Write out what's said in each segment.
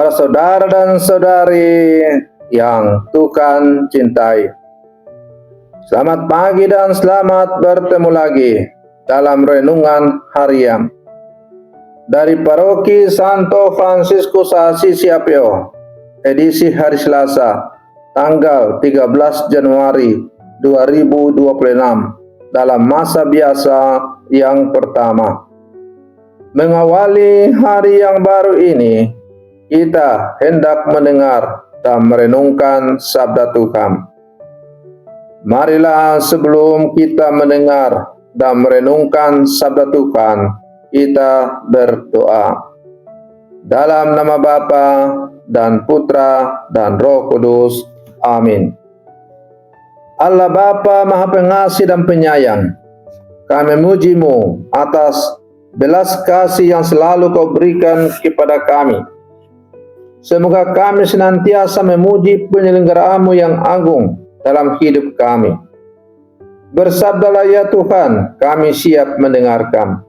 Para saudara dan saudari yang Tuhan cintai, selamat pagi dan selamat bertemu lagi dalam renungan harian dari Paroki Santo Fransiskus Assisi Apio, edisi hari Selasa, tanggal 13 Januari 2026, dalam masa biasa yang pertama. Mengawali hari yang baru ini, kita hendak mendengar dan merenungkan sabda Tuhan. Marilah sebelum kita mendengar dan merenungkan sabda Tuhan, kita berdoa. Dalam nama Bapa dan Putra dan Roh Kudus. Amin. Allah Bapa Maha Pengasih dan Penyayang, kami memuji-Mu atas belas kasih yang selalu Kau berikan kepada kami. Semoga kami senantiasa memuji penyelenggara-Mu yang agung dalam hidup kami. Bersabdalah ya Tuhan, kami siap mendengarkan.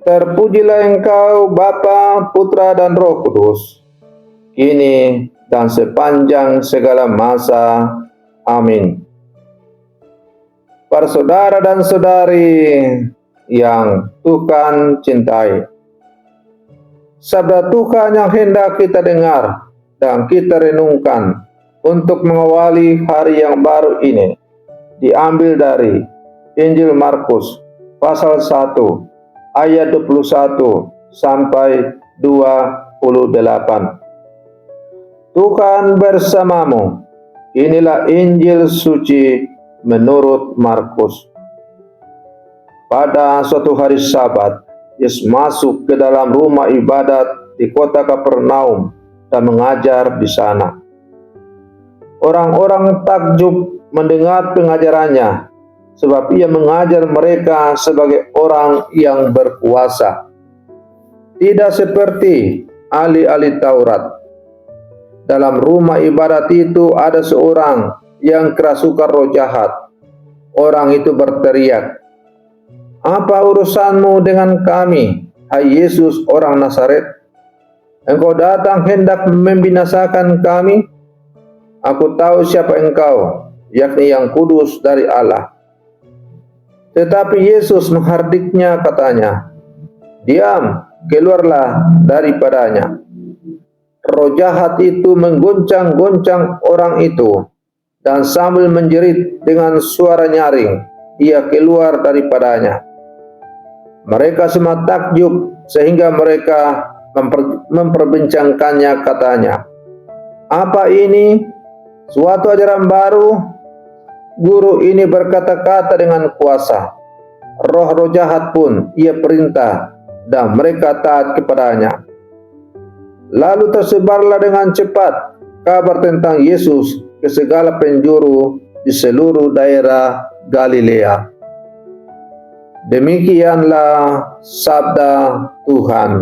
Terpujilah Engkau Bapa, Putra dan Roh Kudus, kini dan sepanjang segala masa. Amin. Para saudara dan saudari yang Tuhan cintai, sabda Tuhan yang hendak kita dengar dan kita renungkan untuk mengawali hari yang baru ini diambil dari Injil Markus pasal 1 ayat 21 sampai 28. Tuhan bersamamu. Inilah Injil suci menurut Markus. Pada suatu hari Sabat, Yesus masuk ke dalam rumah ibadat di kota Kapernaum dan mengajar di sana. Orang-orang takjub mendengar pengajarannya, sebab ia mengajar mereka sebagai orang yang berkuasa, tidak seperti ahli-ahli Taurat. Dalam rumah ibadat itu ada seorang yang kerasukan roh jahat. Orang itu berteriak, "Apa urusanmu dengan kami, hai Yesus orang Nazaret? Engkau datang hendak membinasakan kami? Aku tahu siapa engkau, yakni yang kudus dari Allah." Tetapi Yesus menghardiknya, katanya, "Diam, keluarlah daripadanya." Roh jahat itu menggoncang-goncang orang itu, dan sambil menjerit dengan suara nyaring, ia keluar daripadanya. Mereka semua takjub sehingga mereka memperbincangkannya, katanya, "Apa ini? Suatu ajaran baru? Guru ini berkata-kata dengan kuasa. Roh-roh jahat pun ia perintah dan mereka taat kepadanya." Lalu tersebarlah dengan cepat kabar tentang Yesus ke segala penjuru di seluruh daerah Galilea. Demikianlah sabda Tuhan.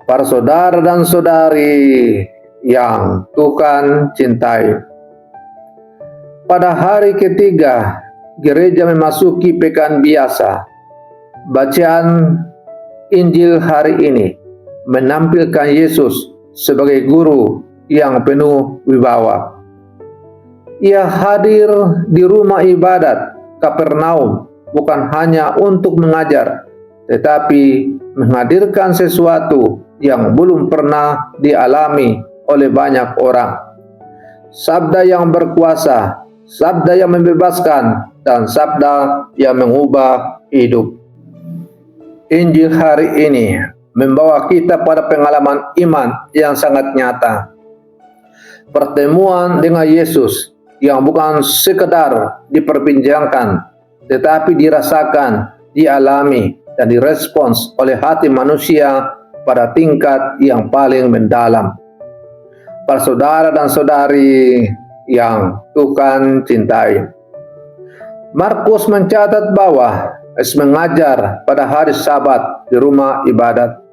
Para saudara dan saudari yang Tuhan cintai, pada hari ketiga gereja memasuki pekan biasa. Bacaan Injil hari ini menampilkan Yesus sebagai guru yang penuh wibawa. Ia hadir di rumah ibadat Kapernaum bukan hanya untuk mengajar, tetapi menghadirkan sesuatu yang belum pernah dialami oleh banyak orang. Sabda yang berkuasa, sabda yang membebaskan, dan sabda yang mengubah hidup. Injil hari ini membawa kita pada pengalaman iman yang sangat nyata. Pertemuan dengan Yesus yang bukan sekedar diperbincangkan, tetapi dirasakan, dialami, dan direspons oleh hati manusia pada tingkat yang paling mendalam. Para saudara dan saudari yang Tuhan cintai, Markus mencatat bahwa Yesus mengajar pada hari Sabat di rumah ibadat.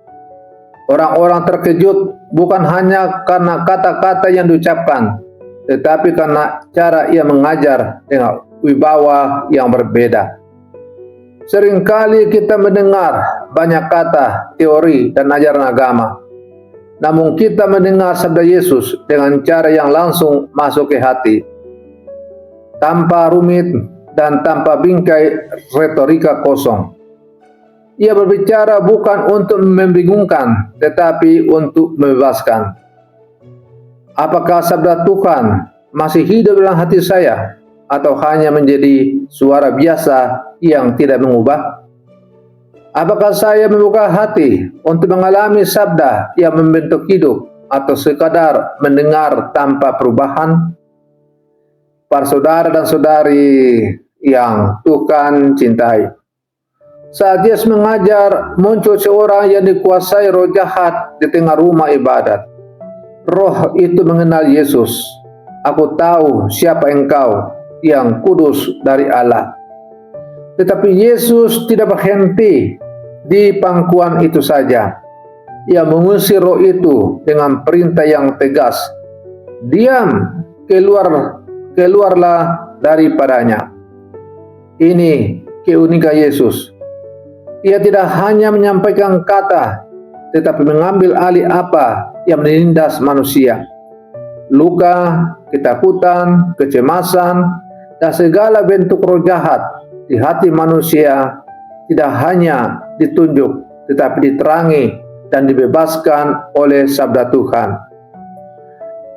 Orang-orang terkejut bukan hanya karena kata-kata yang diucapkan, tetapi karena cara ia mengajar dengan wibawa yang berbeda. Seringkali kita mendengar banyak kata, teori, dan ajaran agama. namun kita mendengar sabda Yesus dengan cara yang langsung masuk ke hati, tanpa rumit dan tanpa bingkai retorika kosong. Ia berbicara bukan untuk membingungkan, tetapi untuk membebaskan. Apakah sabda Tuhan masih hidup dalam hati saya, atau hanya menjadi suara biasa yang tidak mengubah? Apakah saya membuka hati untuk mengalami sabda yang membentuk hidup, atau sekadar mendengar tanpa perubahan? Para saudara dan saudari yang Tuhan cintai, saat Yesus mengajar, muncul seorang yang dikuasai roh jahat di tengah rumah ibadat. Roh itu mengenal Yesus. "Aku tahu siapa engkau, yang kudus dari Allah." Tetapi Yesus tidak berhenti di pangkuan itu saja. Ia mengusir roh itu dengan perintah yang tegas. "Diam, keluarlah daripadanya." Ini keunikan Yesus. Ia tidak hanya menyampaikan kata, tetapi mengambil alih apa yang menindas manusia. Luka, ketakutan, kecemasan, dan segala bentuk roh jahat di hati manusia tidak hanya ditunjuk, tetapi diterangi dan dibebaskan oleh sabda Tuhan.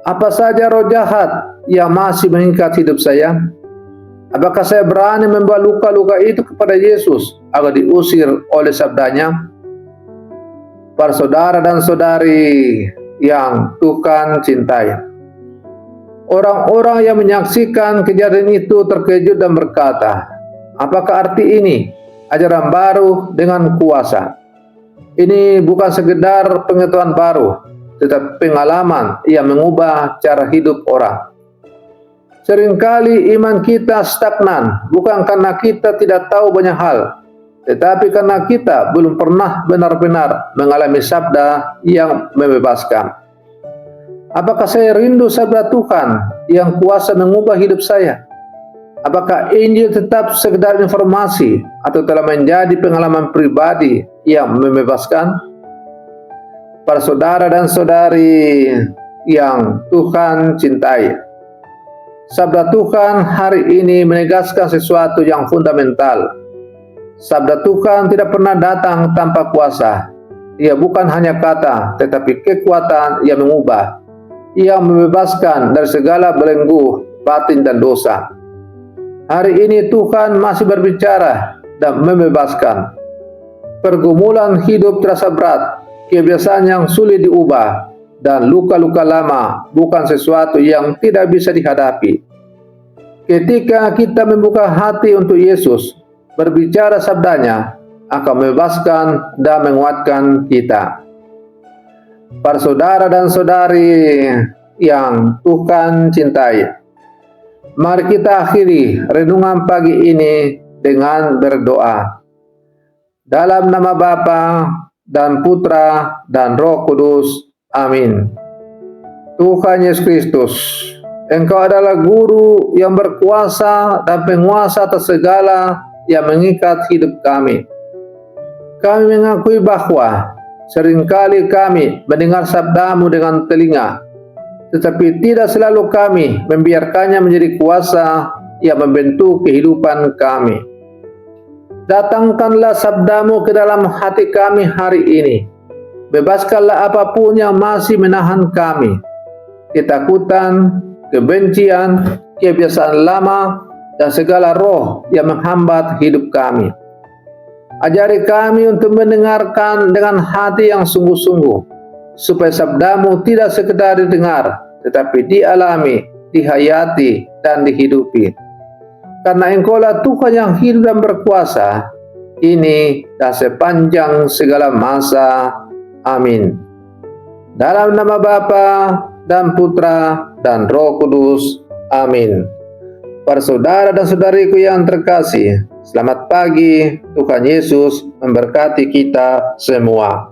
Apa saja roh jahat yang masih mengikat hidup saya? Apakah saya berani membawa luka-luka itu kepada Yesus agar diusir oleh sabdanya? Para saudara dan saudari yang Tuhan cintai, orang-orang yang menyaksikan kejadian itu terkejut dan berkata, "Apakah arti ini? Ajaran baru dengan kuasa." Ini bukan sekedar pengetahuan baru, tetapi pengalaman yang mengubah cara hidup orang. Seringkali iman kita stagnan, bukan karena kita tidak tahu banyak hal, tetapi karena kita belum pernah benar-benar mengalami sabda yang membebaskan. Apakah saya rindu sabda Tuhan yang kuasa mengubah hidup saya? Apakah Injil tetap sekedar informasi atau telah menjadi pengalaman pribadi yang membebaskan? Para saudara dan saudari yang Tuhan cintai, sabda Tuhan hari ini menegaskan sesuatu yang fundamental. Sabda Tuhan tidak pernah datang tanpa kuasa. Ia bukan hanya kata, tetapi kekuatan yang mengubah, yang membebaskan dari segala belenggu batin dan dosa. Hari ini Tuhan masih berbicara dan membebaskan. Pergumulan hidup terasa berat, kebiasaan yang sulit diubah, dan luka-luka lama bukan sesuatu yang tidak bisa dihadapi. Ketika kita membuka hati untuk Yesus, berbicara sabdanya akan membebaskan dan menguatkan kita. Para saudara dan saudari yang Tuhan cintai, mari kita akhiri renungan pagi ini dengan berdoa. Dalam nama Bapa dan Putra dan Roh Kudus. Amin. Tuhan Yesus Kristus, Engkau adalah Guru yang berkuasa dan penguasa atas segala yang mengikat hidup kami. Kami mengakui bahwa seringkali kami mendengar sabda-Mu dengan telinga, tetapi tidak selalu kami membiarkannya menjadi kuasa yang membentuk kehidupan kami. Datangkanlah sabda-Mu ke dalam hati kami hari ini. Bebaskanlah apapun yang masih menahan kami, ketakutan, kebencian, kebiasaan lama, dan segala roh yang menghambat hidup kami. Ajari kami untuk mendengarkan dengan hati yang sungguh-sungguh, supaya sabda-Mu tidak sekedar didengar, tetapi dialami, dihayati, dan dihidupi. Karena Engkaulah Tuhan yang hidup dan berkuasa, ini dan sepanjang segala masa. Amin. Dalam nama Bapa dan Putra dan Roh Kudus. Amin. Para saudara dan saudariku yang terkasih, selamat pagi. Tuhan Yesus memberkati kita semua.